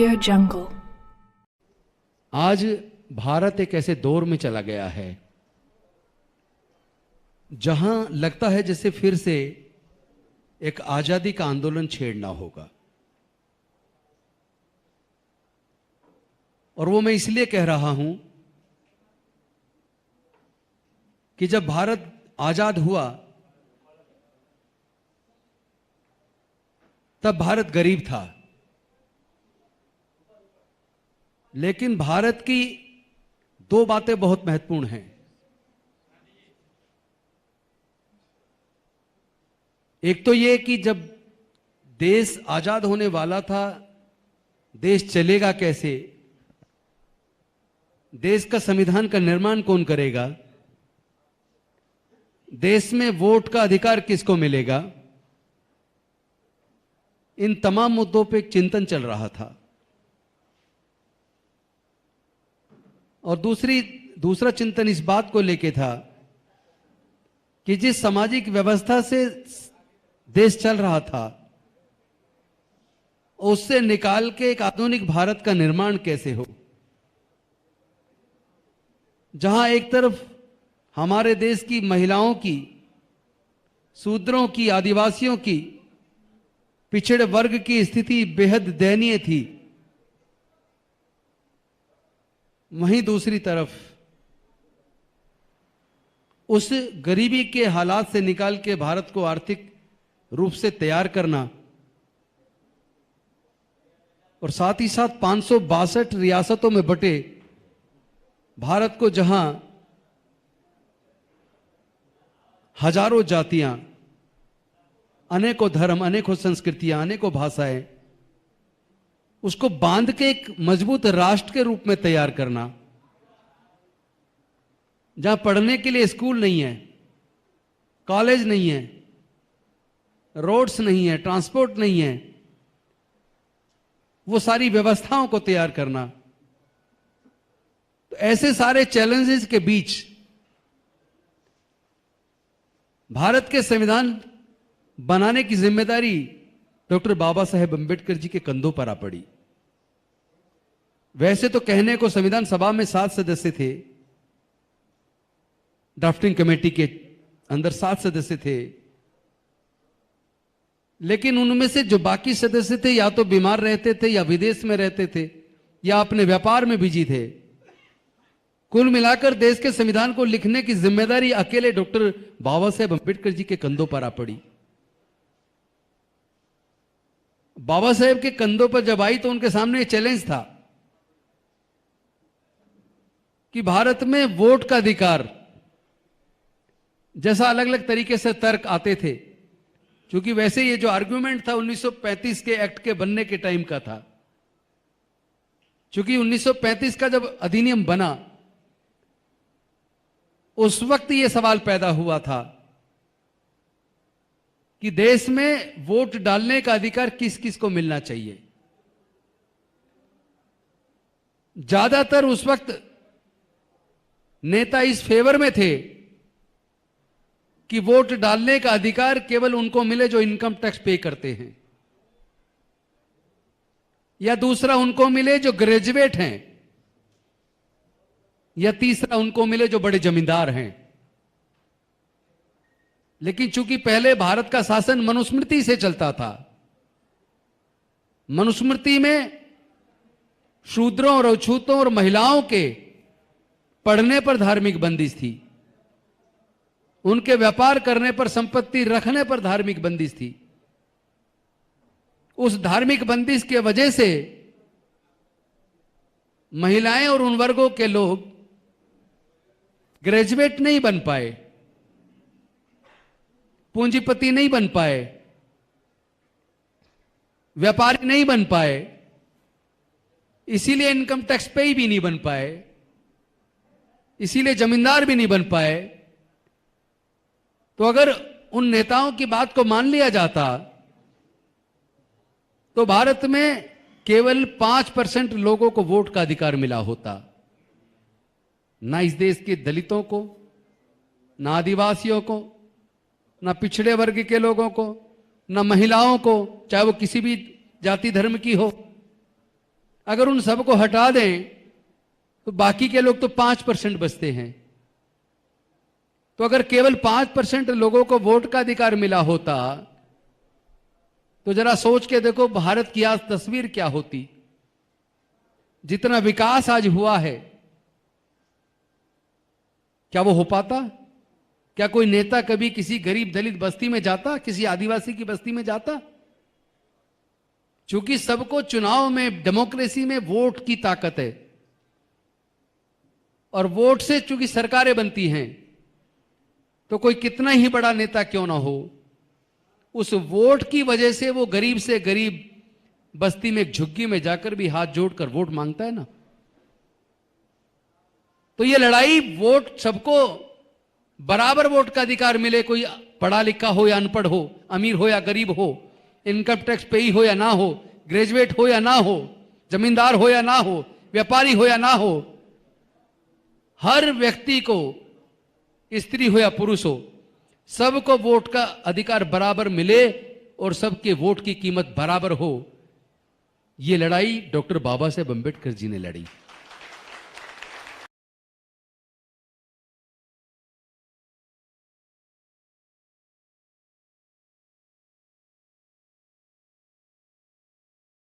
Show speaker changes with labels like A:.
A: AudioJungle।
B: आज भारत एक ऐसे दौर में चला गया है जहां लगता है जैसे फिर से एक आजादी का आंदोलन छेड़ना होगा। और वो मैं इसलिए कह रहा हूं कि जब भारत आजाद हुआ तब भारत गरीब था, लेकिन भारत की दो बातें बहुत महत्वपूर्ण हैं। एक तो यह कि जब देश आजाद होने वाला था, देश चलेगा कैसे, देश का संविधान का निर्माण कौन करेगा, देश में वोट का अधिकार किसको मिलेगा, इन तमाम मुद्दों पर एक चिंतन चल रहा था। और दूसरा चिंतन इस बात को लेके था कि जिस सामाजिक व्यवस्था से देश चल रहा था उससे निकाल के एक आधुनिक भारत का निर्माण कैसे हो, जहां एक तरफ हमारे देश की महिलाओं की, शूद्रों की, आदिवासियों की, पिछड़े वर्ग की स्थिति बेहद दयनीय थी, वहीं दूसरी तरफ उस गरीबी के हालात से निकाल के भारत को आर्थिक रूप से तैयार करना और साथ ही साथ 562 रियासतों में बटे भारत को, जहां हजारों जातियां, अनेकों धर्म, अनेकों संस्कृतियां, अनेकों भाषाएं, उसको बांध के एक मजबूत राष्ट्र के रूप में तैयार करना, जहां पढ़ने के लिए स्कूल नहीं है, कॉलेज नहीं है, रोड्स नहीं है, ट्रांसपोर्ट नहीं है, वो सारी व्यवस्थाओं को तैयार करना। तो ऐसे सारे चैलेंजेस के बीच भारत के संविधान बनाने की जिम्मेदारी डॉक्टर बाबा साहेब अंबेडकर जी के कंधों पर आ पड़ी। वैसे तो कहने को संविधान सभा में 7 सदस्य थे, ड्राफ्टिंग कमेटी के अंदर 7 सदस्य थे, लेकिन उनमें से जो बाकी सदस्य थे या तो बीमार रहते थे, या विदेश में रहते थे, या अपने व्यापार में बिजी थे। कुल मिलाकर देश के संविधान को लिखने की जिम्मेदारी अकेले डॉक्टर बाबा साहेब अंबेडकर जी के कंधों पर आ पड़ी। बाबा साहेब के कंधों पर जब आई तो उनके सामने चैलेंज था कि भारत में वोट का अधिकार, जैसा अलग अलग तरीके से तर्क आते थे, क्योंकि वैसे ये जो आर्गुमेंट था 1935 के एक्ट के बनने के टाइम का था। क्योंकि 1935 का जब अधिनियम बना उस वक्त ये सवाल पैदा हुआ था कि देश में वोट डालने का अधिकार किस किस को मिलना चाहिए। ज्यादातर उस वक्त नेता इस फेवर में थे कि वोट डालने का अधिकार केवल उनको मिले जो इनकम टैक्स पे करते हैं, या दूसरा उनको मिले जो ग्रेजुएट हैं, या तीसरा उनको मिले जो बड़े जमींदार हैं। लेकिन चूंकि पहले भारत का शासन मनुस्मृति से चलता था, मनुस्मृति में शूद्रों और अछूतों और महिलाओं के पढ़ने पर धार्मिक बंदिश थी, उनके व्यापार करने पर, संपत्ति रखने पर धार्मिक बंदिश थी। उस धार्मिक बंदिश के वजह से महिलाएं और उन वर्गों के लोग ग्रेजुएट नहीं बन पाए, पूंजीपति नहीं बन पाए, व्यापारी नहीं बन पाए, इसीलिए इनकम टैक्स पे भी नहीं बन पाए, इसीलिए जमींदार भी नहीं बन पाए। तो अगर उन नेताओं की बात को मान लिया जाता तो भारत में केवल 5% लोगों को वोट का अधिकार मिला होता। ना इस देश के दलितों को, ना आदिवासियों को, ना पिछड़े वर्ग के लोगों को, ना महिलाओं को, चाहे वो किसी भी जाति धर्म की हो, अगर उन सबको हटा दें तो बाकी के लोग तो 5% बचते हैं। तो अगर केवल 5% लोगों को वोट का अधिकार मिला होता तो जरा सोच के देखो भारत की आज तस्वीर क्या होती। जितना विकास आज हुआ है, क्या वो हो पाता? क्या कोई नेता कभी किसी गरीब दलित बस्ती में जाता, किसी आदिवासी की बस्ती में जाता? चूंकि सबको चुनाव में, डेमोक्रेसी में वोट की ताकत है, और वोट से चूंकि सरकारें बनती हैं, तो कोई कितना ही बड़ा नेता क्यों ना हो, उस वोट की वजह से वो गरीब से गरीब बस्ती में एक झुग्गी में जाकर भी हाथ जोड़कर वोट मांगता है ना। तो ये लड़ाई वोट, सबको बराबर वोट का अधिकार मिले, कोई पढ़ा लिखा हो या अनपढ़ हो, अमीर हो या गरीब हो, इनकम टैक्स पेई हो या ना हो, ग्रेजुएट हो या ना हो, जमींदार हो या ना हो, व्यापारी हो या ना हो, हर व्यक्ति को, स्त्री हो या पुरुष हो, सबको वोट का अधिकार बराबर मिले और सबके वोट की कीमत बराबर हो। यह लड़ाई डॉक्टर बाबा साहेब अंबेडकर जी ने लड़ी।